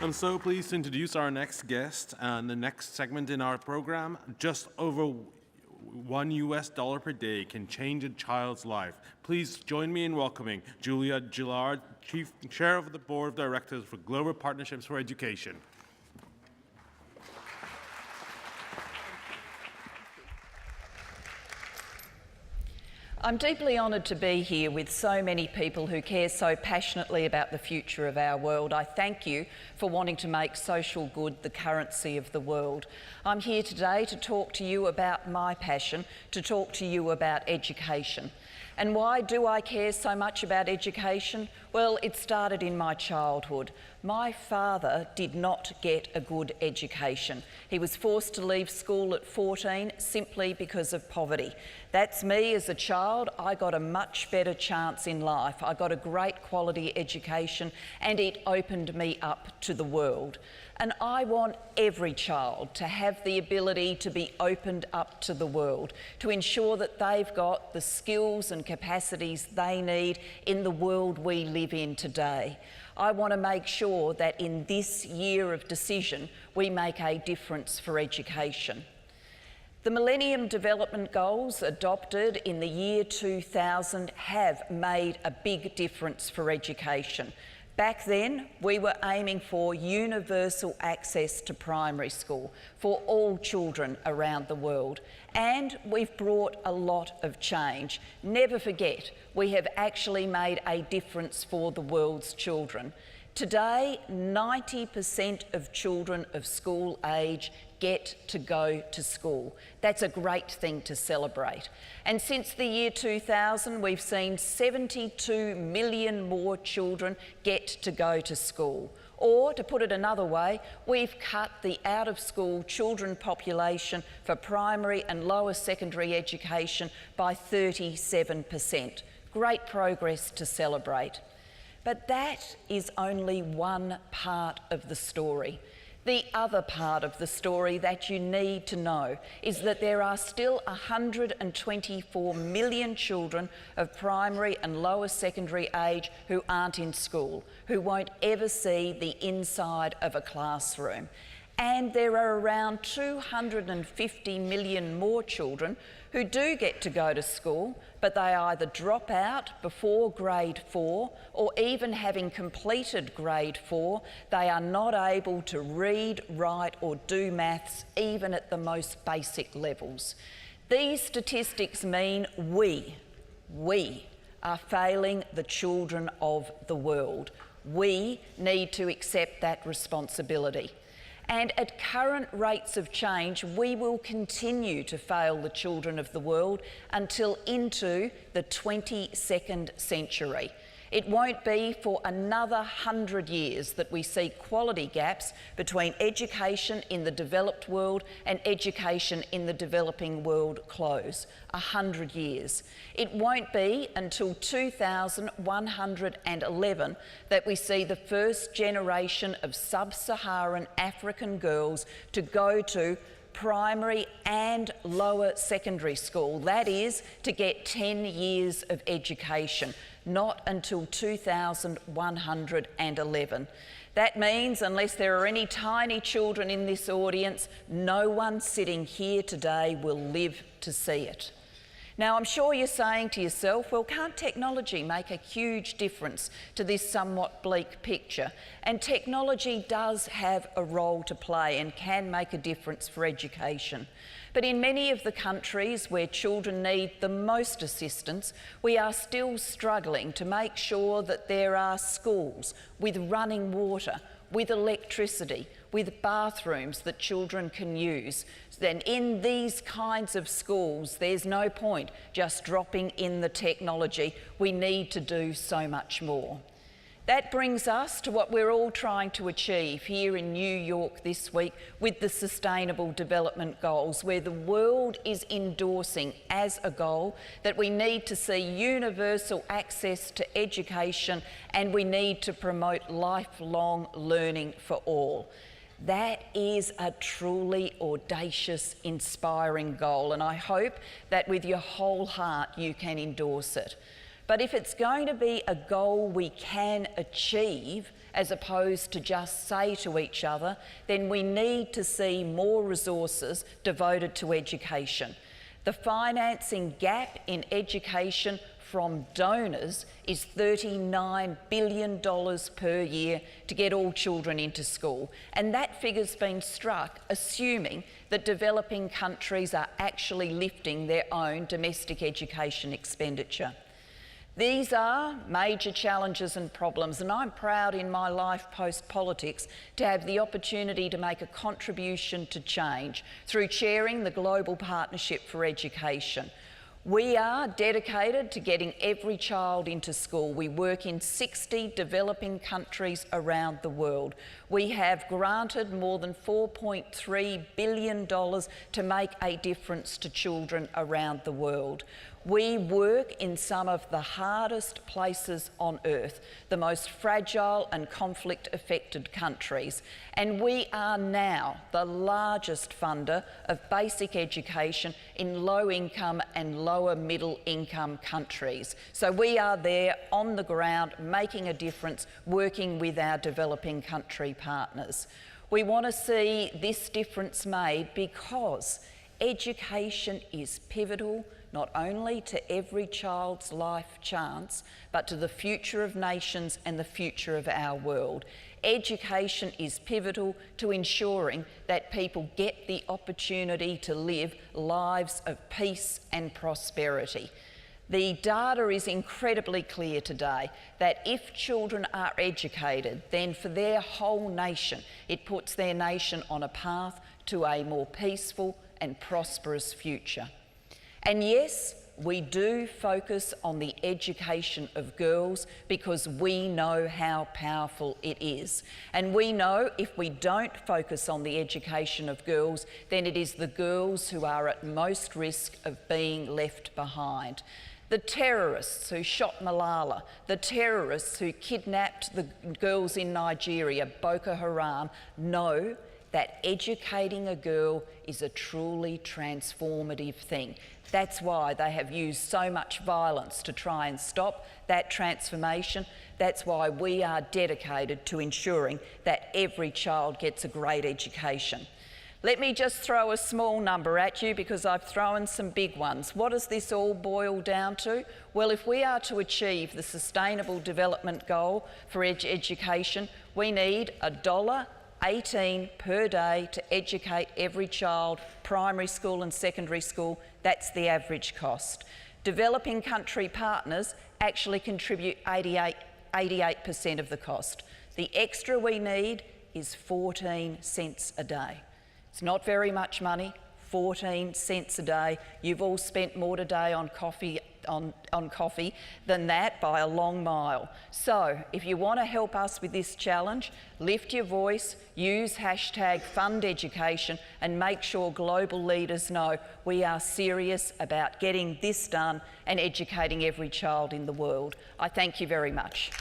I'm so pleased to introduce our next guest and the next segment in our program. Just over $1 per day can change a child's life. Please join me in welcoming Gillard, Chair of the Board of Directors for Global Partnerships for Education. I'm deeply honoured to be here with so many people who care so passionately about the future of our world. I thank you for wanting to make social good the currency of the world. I'm here today to talk to you about my passion, to talk to you about education. And why do I care so much about education? Well, it started in my childhood. My father did not get a good education. He was forced to leave school at 14 simply because of poverty. That's me as a child. I got a much better chance in life. I got a great quality education and it opened me up to the world. And I want every child to have the ability to be opened up to the world, to ensure that they've got the skills and capacities they need in the world we live in today. I want to make sure that in this year of decision, we make a difference for education. The Millennium Development Goals adopted in the year 2000 have made a big difference for education. Back then, we were aiming for universal access to primary school for all children around the world. And we've brought a lot of change. Never forget, we have actually made a difference for the world's children. Today, 90% of children of school age get to go to school. That's a great thing to celebrate. And since the year 2000, we've seen 72 million more children get to go to school. Or, to put it another way, we've cut the out-of-school children population for primary and lower secondary education by 37%. Great progress to celebrate. But that is only one part of the story. The other part of the story that you need to know is that there are still 124 million children of primary and lower secondary age who aren't in school, who won't ever see the inside of a classroom. And there are around 250 million more children who do get to go to school, but they either drop out before grade 4 or even having completed grade 4, they are not able to read, write or do maths even at the most basic levels. These statistics mean we are failing the children of the world. We need to accept that responsibility. And at current rates of change, we will continue to fail the children of the world until into the 22nd century. It won't be for another 100 years that we see quality gaps between education in the developed world and education in the developing world close. 100 years. It won't be until 2111 that we see the first generation of sub-Saharan African girls to go to primary and lower secondary school. That is, to get 10 years of education. Not until 2111. That means, unless there are any tiny children in this audience, no one sitting here today will live to see it. Now, I'm sure you're saying to yourself, well, can't technology make a huge difference to this somewhat bleak picture? And technology does have a role to play and can make a difference for education. But in many of the countries where children need the most assistance, we are still struggling to make sure that there are schools with running water, with electricity, with bathrooms that children can use. Then in these kinds of schools, there's no point just dropping in the technology. We need to do so much more. That brings us to what we're all trying to achieve here in New York this week with the Sustainable Development Goals, where the world is endorsing as a goal that we need to see universal access to education and we need to promote lifelong learning for all. That is a truly audacious, inspiring goal, and I hope that with your whole heart you can endorse it. But if it's going to be a goal we can achieve, as opposed to just say to each other, then we need to see more resources devoted to education. The financing gap in education from donors is $39 billion per year to get all children into school. And that figure's been struck assuming that developing countries are actually lifting their own domestic education expenditure. These are major challenges and problems, and I'm proud in my life post-politics to have the opportunity to make a contribution to change through chairing the Global Partnership for Education. We are dedicated to getting every child into school. We work in 60 developing countries around the world. We have granted more than $4.3 billion to make a difference to children around the world. We work in some of the hardest places on earth, the most fragile and conflict-affected countries, and we are now the largest funder of basic education in low-income and lower middle-income countries. So we are there on the ground, making a difference, working with our developing country partners. We want to see this difference made because education is pivotal not only to every child's life chance, but to the future of nations and the future of our world. Education is pivotal to ensuring that people get the opportunity to live lives of peace and prosperity. The data is incredibly clear today that if children are educated, then for their whole nation, it puts their nation on a path to a more peaceful and prosperous future. And yes, we do focus on the education of girls because we know how powerful it is. And we know if we don't focus on the education of girls, then it is the girls who are at most risk of being left behind. The terrorists who shot Malala, the terrorists who kidnapped the girls in Nigeria, Boko Haram, know that educating a girl is a truly transformative thing. That's why they have used so much violence to try and stop that transformation. That's why we are dedicated to ensuring that every child gets a great education. Let me just throw a small number at you because I've thrown some big ones. What does this all boil down to? Well, if we are to achieve the Sustainable Development Goal for education, we need $1.18 per day to educate every child, primary school and secondary school. That's the average cost. Developing country partners actually contribute 88% of the cost. The extra we need is 14 cents a day. It's not very much money, 14 cents a day. You've all spent more today on coffee than that by a long mile. So if you want to help us with this challenge, lift your voice, use #FundEducation and make sure global leaders know we are serious about getting this done and educating every child in the world. I thank you very much.